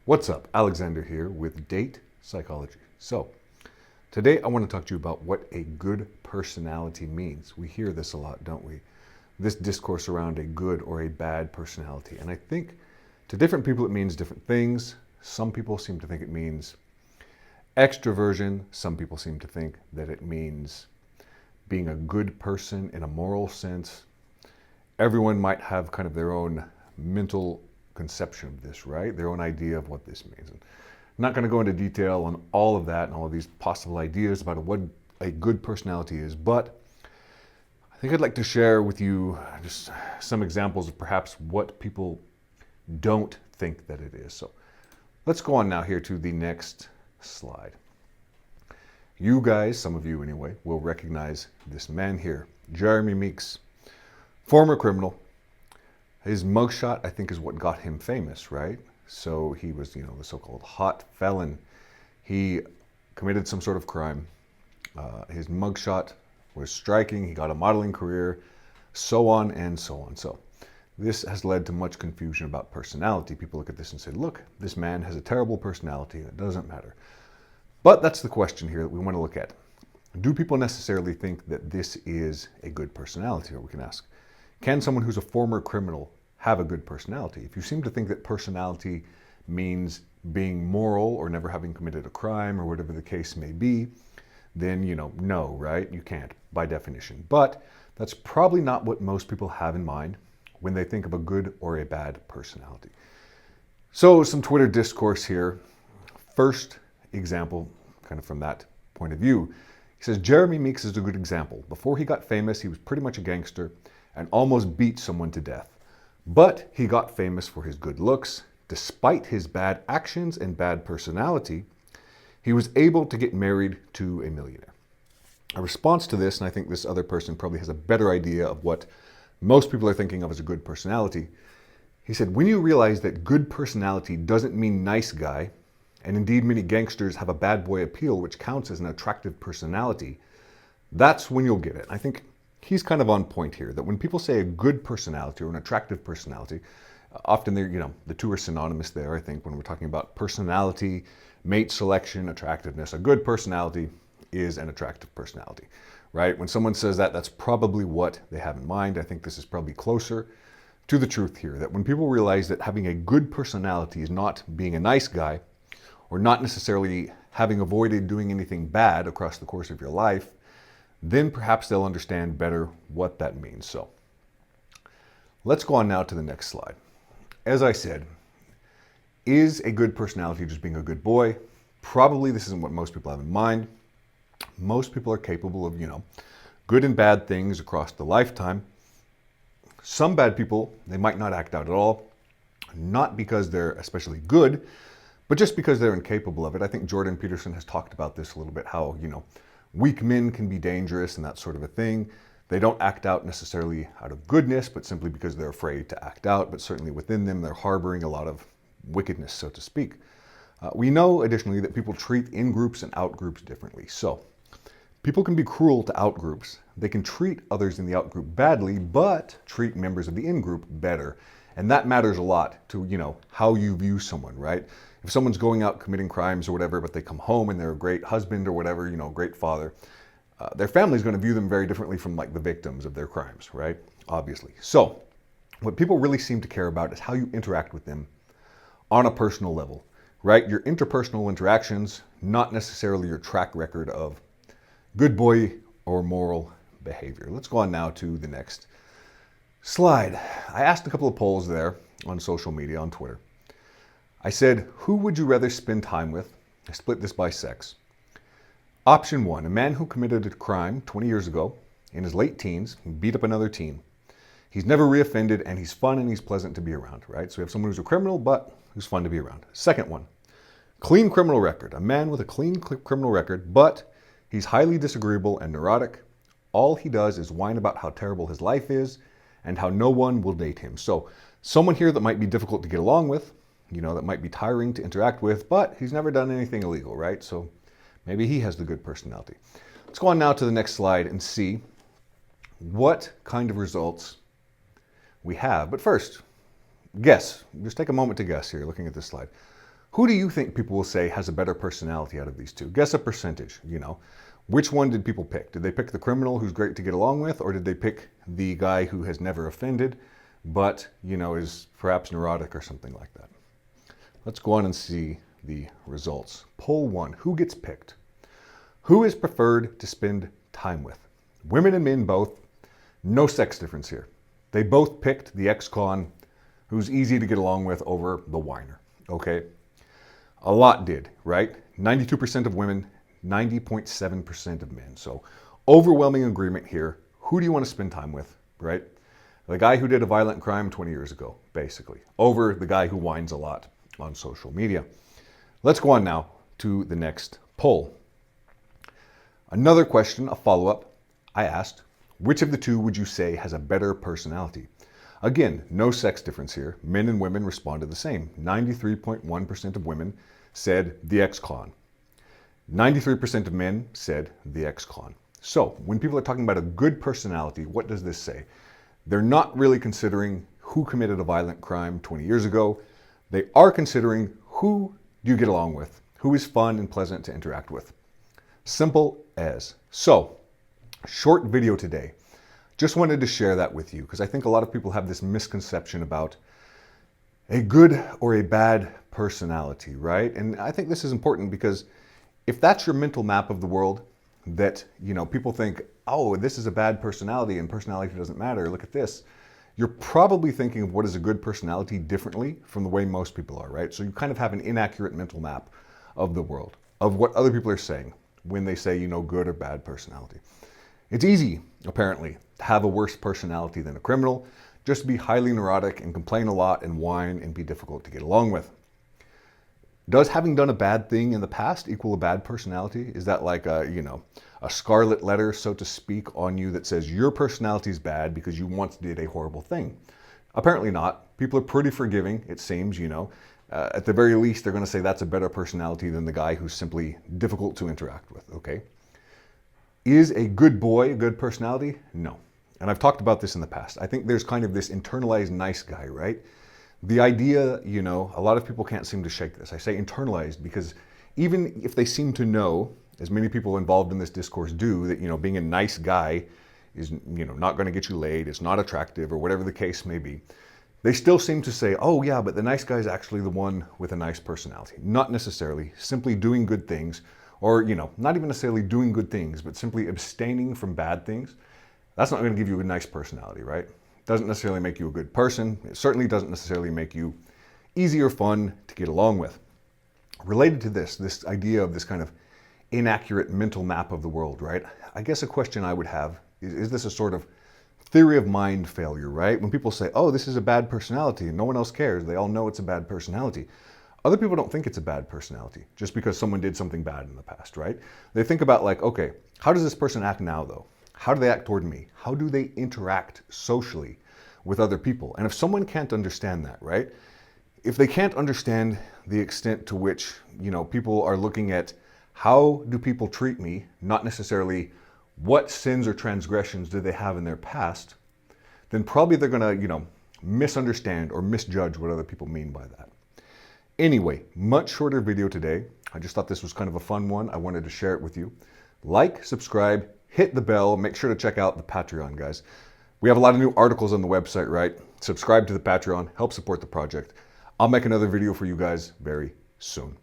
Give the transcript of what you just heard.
What's up? Alexander here with Date Psychology. So, today I want to talk to you about what a good personality means. We hear this a lot, don't we? This discourse around a good or a bad personality. And I think to different people it means different things. Some people seem to think it means extroversion. Some people seem to think that it means being a good person in a moral sense. Everyone might have kind of their own mental conception of this, right? Their own idea of what this means. And I'm not going to go into detail on all of that and all of these possible ideas about what a good personality is, but I think I'd like to share with you just some examples of perhaps what people don't think that it is. So let's go on now here to the next slide. You guys, some of you anyway, will recognize this man here, Jeremy Meeks, former criminal. His mugshot, I think, is what got him famous, right? So he was, the so-called hot felon. He committed some sort of crime. His mugshot was striking. He got a modeling career, so on and so on. So this has led to much confusion about personality. People look at this and say, look, this man has a terrible personality. It doesn't matter. But that's the question here that we want to look at. Do people necessarily think that this is a good personality? Or we can ask, can someone who's a former criminal have a good personality? If you seem to think that personality means being moral or never having committed a crime or whatever the case may be, then, no, right? You can't by definition. But that's probably not what most people have in mind when they think of a good or a bad personality. So some Twitter discourse here. First example, kind of from that point of view. He says, Jeremy Meeks is a good example. Before he got famous, he was pretty much a gangster and almost beat someone to death. But he got famous for his good looks. Despite his bad actions and bad personality, he was able to get married to a millionaire. A response to this, and I think this other person probably has a better idea of what most people are thinking of as a good personality. He said, when you realize that good personality doesn't mean nice guy, and indeed many gangsters have a bad boy appeal which counts as an attractive personality, that's when you'll get it. I think he's kind of on point here, that when people say a good personality or an attractive personality, often they're, the two are synonymous there, I think, when we're talking about personality, mate selection, attractiveness. A good personality is an attractive personality, right? When someone says that, that's probably what they have in mind. I think this is probably closer to the truth here, that when people realize that having a good personality is not being a nice guy, or not necessarily having avoided doing anything bad across the course of your life, then perhaps they'll understand better what that means. So let's go on now to the next slide. As I said, is a good personality just being a good boy? Probably this isn't what most people have in mind. Most people are capable of, good and bad things across the lifetime. Some bad people, they might not act out at all, not because they're especially good, but just because they're incapable of it. I think Jordan Peterson has talked about this a little bit, how, weak men can be dangerous and that sort of a thing. They don't act out necessarily out of goodness, but simply because they're afraid to act out. But certainly within them, they're harboring a lot of wickedness, so to speak. We know additionally that people treat in-groups and out-groups differently. So people can be cruel to out-groups. They can treat others in the out-group badly, but treat members of the in-group better. And that matters a lot to, how you view someone, right? If someone's going out committing crimes or whatever, but they come home and they're a great husband or whatever, great father, their family's going to view them very differently from like the victims of their crimes, right? Obviously. So what people really seem to care about is how you interact with them on a personal level, right? Your interpersonal interactions, not necessarily your track record of good boy or moral behavior. Let's go on now to the next slide. I asked a couple of polls there on social media, on Twitter. I said, who would you rather spend time with? I split this by sex. Option 1, a man who committed a crime 20 years ago in his late teens, beat up another teen. He's never reoffended and he's fun and he's pleasant to be around, right? So we have someone who's a criminal, but who's fun to be around. Second one, clean criminal record. A man with a clean criminal record, but he's highly disagreeable and neurotic. All he does is whine about how terrible his life is and how no one will date him. So someone here that might be difficult to get along with, that might be tiring to interact with, but he's never done anything illegal, right? So maybe he has the good personality. Let's go on now to the next slide and see what kind of results we have. But first, guess. Just take a moment to guess here, looking at this slide. Who do you think people will say has a better personality out of these two? Guess a percentage, you know. Which one did people pick? Did they pick the criminal who's great to get along with, or did they pick the guy who has never offended, but, you know, is perhaps neurotic or something like that? Let's go on and see the results. Poll 1, who gets picked? Who is preferred to spend time with? Women and men both. No sex difference here. They both picked the ex-con who's easy to get along with over the whiner, okay? A lot did, right? 92% of women, 90.7% of men. So overwhelming agreement here. Who do you want to spend time with, right? The guy who did a violent crime 20 years ago, basically, over the guy who whines a lot on social media. Let's go on now to the next poll. Another question, a follow-up. I asked, which of the two would you say has a better personality? Again, no sex difference here. Men and women responded the same. 93.1% of women said the ex-con. 93% of men said the ex-con. So when people are talking about a good personality, what does this say? They're not really considering who committed a violent crime 20 years ago. They are considering who do you get along with, who is fun and pleasant to interact with. Simple as. So, short video today. Just wanted to share that with you because I think a lot of people have this misconception about a good or a bad personality, right? And I think this is important because if that's your mental map of the world, that, you know, people think, oh, this is a bad personality and personality doesn't matter, look at this. You're probably thinking of what is a good personality differently from the way most people are, right? So you kind of have an inaccurate mental map of the world, of what other people are saying when they say, you know, good or bad personality. It's easy, apparently, to have a worse personality than a criminal, just be highly neurotic and complain a lot and whine and be difficult to get along with. Does having done a bad thing in the past equal a bad personality? Is that like a, you know, a scarlet letter, so to speak, on you that says your personality is bad because you once did a horrible thing? Apparently not. People are pretty forgiving, it seems, you know. At the very least, they're going to say that's a better personality than the guy who's simply difficult to interact with, okay? Is a good boy a good personality? No. And I've talked about this in the past. I think there's kind of this internalized nice guy, right? The idea, you know, a lot of people can't seem to shake this. I say internalized because even if they seem to know, as many people involved in this discourse do, that, you know, being a nice guy is, you know, not going to get you laid, it's not attractive, or whatever the case may be, they still seem to say, oh yeah, but the nice guy is actually the one with a nice personality. Not necessarily. Simply doing good things, or, you know, not even necessarily doing good things, but simply abstaining from bad things. That's not going to give you a nice personality, right? Doesn't necessarily make you a good person. It certainly doesn't necessarily make you easy or fun to get along with. Related to this idea of this kind of inaccurate mental map of the world, right? I guess a question I would have is this a sort of theory of mind failure, right? When people say, oh, this is a bad personality and no one else cares, they all know it's a bad personality. Other people don't think it's a bad personality just because someone did something bad in the past, right? They think about like, okay, how does this person act now though? How do they act toward me? How do they interact socially with other people? And if someone can't understand that, right? If they can't understand the extent to which, you know, people are looking at how do people treat me, not necessarily what sins or transgressions do they have in their past, then probably they're going to, you know, misunderstand or misjudge what other people mean by that. Anyway, much shorter video today. I just thought this was kind of a fun one. I wanted to share it with you. Like, subscribe, hit the bell, make sure to check out the Patreon, guys. We have a lot of new articles on the website, right? Subscribe to the Patreon, help support the project. I'll make another video for you guys very soon.